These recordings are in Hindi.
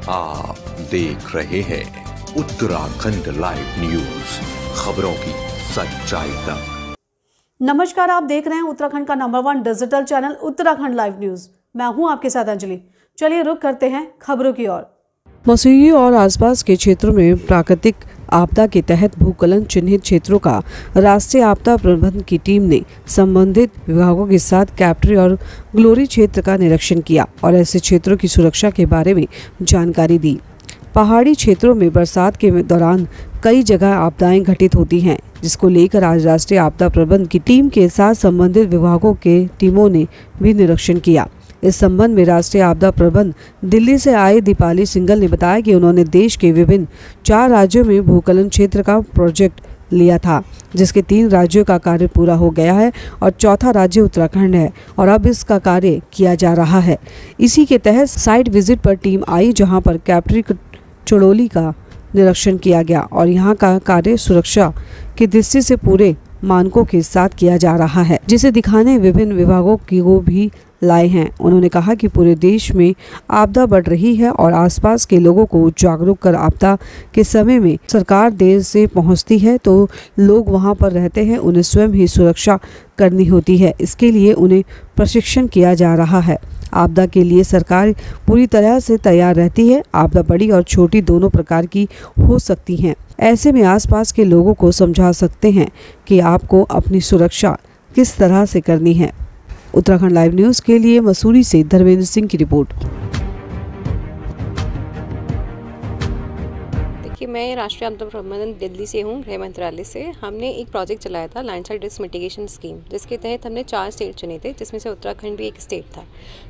आप देख रहे हैं उत्तराखंड लाइव न्यूज, खबरों की सच्चाई तक। नमस्कार, आप देख रहे हैं उत्तराखंड का number 1 digital channel Uttarakhand live news. मैं हूं आपके साथ अंजलि। चलिए रुक करते हैं खबरों की ओर। मसूरी और आसपास के क्षेत्रों में प्राकृतिक आपदा के तहत भूस्खलन चिन्हित क्षेत्रों का राष्ट्रीय आपदा प्रबंधन की टीम ने संबंधित विभागों के साथ कैप्टरी और ग्लोरी क्षेत्र का निरीक्षण किया और ऐसे क्षेत्रों की सुरक्षा के बारे में जानकारी दी। पहाड़ी क्षेत्रों में बरसात के दौरान कई जगह आपदाएं घटित होती हैं, जिसको लेकर आज राष्ट्रीय आपदा प्रबंधन की टीम के साथ संबंधित विभागों के टीमों ने भी निरीक्षण किया। इस संबंध में राष्ट्रीय आपदा प्रबंधन दिल्ली से आए दीपाली सिंगल ने बताया कि उन्होंने देश के विभिन्न 4 राज्यों में भूस्खलन क्षेत्र का प्रोजेक्ट लिया था, जिसके 3 राज्यों का कार्य पूरा हो गया है और चौथा राज्य उत्तराखंड है और अब इसका कार्य किया जा रहा है। इसी के तहत साइट विजिट पर टीम आई, जहां पर कैप्टरी चड़ोली का निरीक्षण किया गया और यहां का कार्य सुरक्षा की दृष्टि से पूरे मानकों के साथ किया जा रहा है, जिसे दिखाने विभिन्न विभागों को भी लाए हैं। उन्होंने कहा कि पूरे देश में आपदा बढ़ रही है और आसपास के लोगों को जागरूक कर आपदा के समय में सरकार देर से पहुंचती है तो लोग वहां पर रहते हैं, उन्हें स्वयं ही सुरक्षा करनी होती है। इसके लिए उन्हें प्रशिक्षण किया जा रहा है। आपदा के लिए सरकार पूरी तरह से तैयार रहती है। आपदा बड़ी और छोटी दोनों प्रकार की हो सकती हैं। ऐसे में आसपास के लोगों को समझा सकते हैं कि आपको अपनी सुरक्षा किस तरह से करनी है। उत्तराखंड लाइव न्यूज़ के लिए मसूरी से धर्मेंद्र सिंह की रिपोर्ट। कि मैं राष्ट्रीय आपदा प्रबंधन दिल्ली से हूँ, गृह मंत्रालय से। हमने एक प्रोजेक्ट चलाया था लैंडस्लाइड रिस्क मिटिगेशन स्कीम, जिसके तहत हमने 4 स्टेट चुने थे, जिसमें से उत्तराखंड भी एक स्टेट था।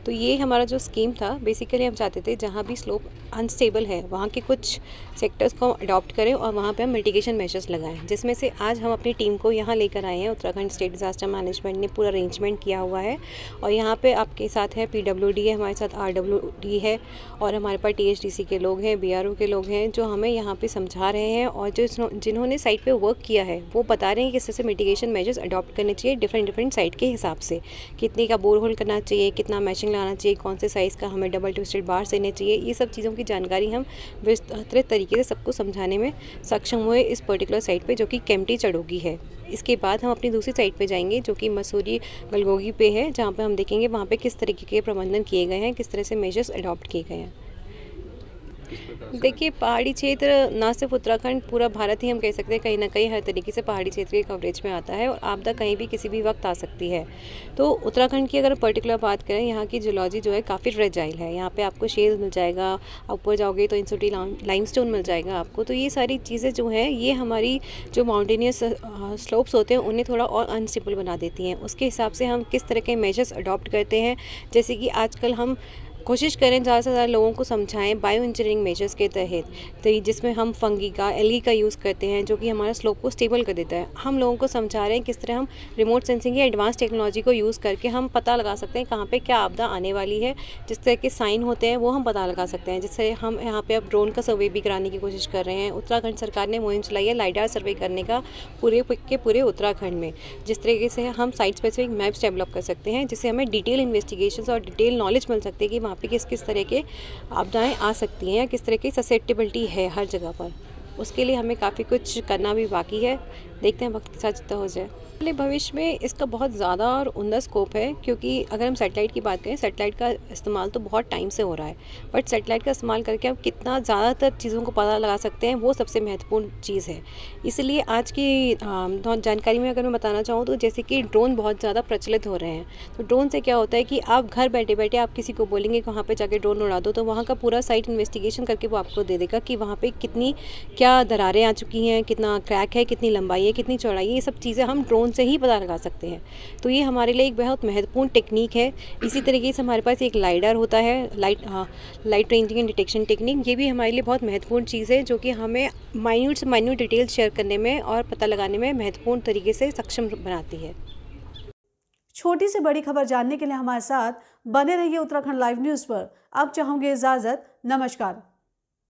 तो ये हमारा जो स्कीम था, बेसिकली हम चाहते थे जहाँ भी स्लोप अनस्टेबल है वहाँ के कुछ सेक्टर्स को अडॉप्ट करें और वहाँ पर हम मिटिगेशन मेजर्स लगाएं, जिसमें से आज हम अपनी टीम को यहाँ लेकर आए हैं। उत्तराखंड स्टेट डिजास्टर मैनेजमेंट ने पूरा अरेंजमेंट किया हुआ है और यहाँ पर आपके साथ है PWD है, हमारे साथ RWD है और हमारे पास THDC के लोग हैं, BRO के लोग हैं, जो हमें यहाँ पे समझा रहे हैं और जो जिन्होंने साइट पे वर्क किया है वो बता रहे हैं कि किस तरह से मिटिगेशन मेजर्स अडॉप्ट करने चाहिए डिफरेंट साइट के हिसाब से। कितने का बोर होल करना चाहिए, कितना मैशिंग लगाना चाहिए, कौन से साइज़ का हमें डबल ट्विस्टेड बार्स देने चाहिए, ये सब चीज़ों की जानकारी हम विस्तृत तरीके से सबको समझाने में सक्षम हुए इस पर्टिकुलर साइट पर, जो कि केम्प्टी चड़ोगी है। इसके बाद हम अपनी दूसरी साइट पे जाएंगे, जो कि मसूरी गलगोगी पे है, जहाँ पे हम देखेंगे वहाँ पे किस तरीके के प्रबंधन किए गए हैं, किस तरह से मेजर्स अडॉप्ट किए गए हैं। देखिए, पहाड़ी क्षेत्र ना सिर्फ उत्तराखंड, पूरा भारत ही हम कह सकते हैं, कहीं ना कहीं हर तरीके से पहाड़ी क्षेत्र के कवरेज में आता है और आपदा कहीं भी किसी भी वक्त आ सकती है। तो उत्तराखंड की अगर पर्टिकुलर बात करें, यहाँ की जियोलॉजी जो है काफ़ी फ्रेजाइल है। यहाँ पे आपको शेल मिल जाएगा, ऊपर जाओगे तो इंसोटी लाइमस्टोन मिल जाएगा आपको। तो ये सारी चीज़ें जो हैं, ये हमारी जो माउंटेनियस स्लोप्स होते हैं उन्हें थोड़ा और अनस्टेबल बना देती हैं। उसके हिसाब से हम किस तरह के मेजर्स अडॉप्ट करते हैं, जैसे कि आजकल हम कोशिश करें ज़्यादा से ज़्यादा लोगों को समझाएं बायो इंजीनियरिंग मेजर्स के तहत, तो जिसमें हम फंगी का, एल्गी का यूज़ करते हैं, जो कि हमारा स्लोप को स्टेबल कर देता है। हम लोगों को समझा रहे हैं किस तरह हम रिमोट सेंसिंग या एडवांस टेक्नोलॉजी को यूज़ करके हम पता लगा सकते हैं कहाँ पे क्या आपदा आने वाली है। जिस तरह के साइन होते हैं वो हम पता लगा सकते हैं। जिससे हम यहाँ पर अब ड्रोन का सर्वे भी कराने की कोशिश कर रहे हैं। उत्तराखंड सरकार ने मुहिम चलाई है लाइडार सर्वे करने का पूरे उत्तराखंड में, जिस तरीके से हम साइट स्पेसिफिक मैप्स डेवलप कर सकते हैं, जिससे हमें डिटेल इन्वेस्टिगेशन और डिटेल नॉलेज मिल सकती है कि वहाँ पे किस तरह के आपदाएं आ सकती हैं या किस तरह की ससेप्टेबिलिटी है हर जगह पर। उसके लिए हमें काफ़ी कुछ करना भी बाकी है। देखते हैं वक्त के साथ जितना हो जाए। भविष्य में इसका बहुत ज़्यादा और उन्नत स्कोप है, क्योंकि अगर हम सैटेलाइट की बात करें, सैटेलाइट का इस्तेमाल तो बहुत टाइम से हो रहा है, बट सैटेलाइट का इस्तेमाल करके हम कितना ज़्यादातर चीज़ों को पता लगा सकते हैं, वो सबसे महत्वपूर्ण चीज़ है। इसलिए आज की जानकारी में अगर मैं बताना चाहूँ तो जैसे कि ड्रोन बहुत ज़्यादा प्रचलित हो रहे हैं। तो ड्रोन से क्या होता है कि आप घर बैठे बैठे आप किसी को बोलेंगे कि वहाँ पर जाके ड्रोन उड़ा दो, तो वहाँ का पूरा साइट इन्वेस्टिगेशन करके वो आपको दे देगा कि वहाँ पर कितनी क्या दरारें आ चुकी हैं, कितना क्रैक है, कितनी लंबाई है, कितनी चौड़ाई है। ये सब चीज़ें हम ड्रोन से ही पता लगा सकते हैं। तो ये हमारे लिए एक बहुत महत्वपूर्ण टेक्निक है। इसी तरीके से हमारे पास एक लाइडार होता है, light ranging and detection technique. ये भी हमारे लिए बहुत महत्वपूर्ण चीज़ है, जो कि हमें माइन्यूट से माइन्यूट डिटेल्स शेयर करने में और पता लगाने में महत्वपूर्ण तरीके से सक्षम बनाती है। छोटी से बड़ी खबर जानने के लिए हमारे साथ बने रहिए उत्तराखंड लाइव न्यूज़ पर। अब चाहूँगी इजाज़त। नमस्कार।